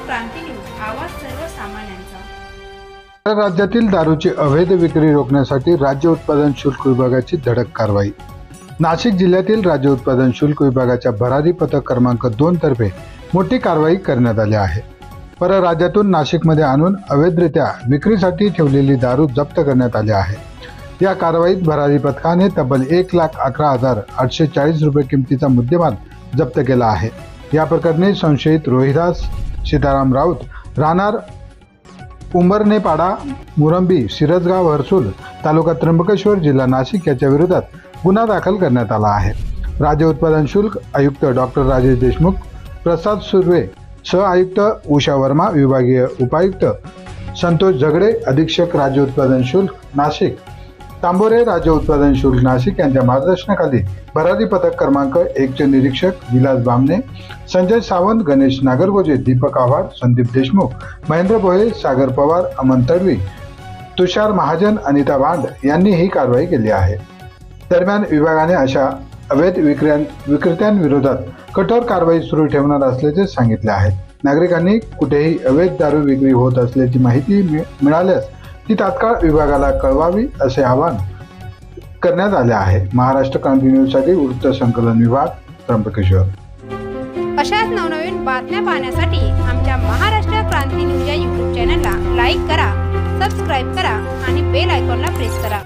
क्रांती news, आवाज सर्वसामान्यांचा। राज्यातील दारूची अवैध विक्री रोखण्यासाठी राज्य उत्पादन शुल्क विभागाची धडक कारवाई। नाशिक जिल्ह्यातील राज्य उत्पादन शुल्क विभागाच्या भरारी पथक क्रमांक 2 तर्फे मोठी कारवाई करण्यात आली आहे। परराज्यातून नाशिकमध्ये आणून अवैधरित्या विक्रीसाठी ठेवलेली दारू जप्त करण्यात आली आहे। या कारवाईत भरारी पथकाने तब्बल 1,11,840 रुपये किमतीचा मुद्देमाल जप्त केला आहे। या प्रकरणी संशयित रोहिदास सीताराम राऊत राहणार उंबरनेपाडा मुरंबी सिरसगाव हर्सूल तालुका त्र्यंबकेश्वर जिल्हा नाशिक याच्या विरोधात गुन्हा दाखल करण्यात आला आहे। राज्य उत्पादन शुल्क आयुक्त डॉक्टर राजेश देशमुख, प्रसाद सुर्वे, सह आयुक्त उषा वर्मा, विभागीय उपायुक्त संतोष झगडे, अधीक्षक राज्य उत्पादन शुल्क नाशिक तांबोरे, राज्य उत्पादन शुल्क नाशिक यांच्या मार्गदर्शनाखाली भरारी पथक क्रमांक 1 चे निरीक्षक विलास बामणे, संजय सावंत, गणेश नागरगोजे, दीपक आव्हाड, संदीप देशमुख, महेंद्र भोये, सागर पवार, अमन तडवी, तुषार महाजन, अनिता भांड यांनी ही कारवाई केली आहे। दरम्यान विभागाने अशा अवैध विक्रेत्यांविरोधात कठोर कारवाई सुरू ठेवणार असल्याचे सांगितले आहे। नागरिकांनी कुठेही अवैध दारू विक्री होत असल्याची माहिती मिळाल्यास ती तात्काळ विभागाला कळवावी असे आवाहन करण्यात आले आहे। महाराष्ट्र क्रांती न्यूज साठी वृत्त संकलन विभाग, त्र्यंबकेश्वर। अशाच नवनवीन बातम्या पाहण्यासाठी आमच्या महाराष्ट्र क्रांती न्यूज या YouTube चॅनलला लाईक करा, सबस्क्राईब करा आणि बेल आयकॉनला प्रेस करा।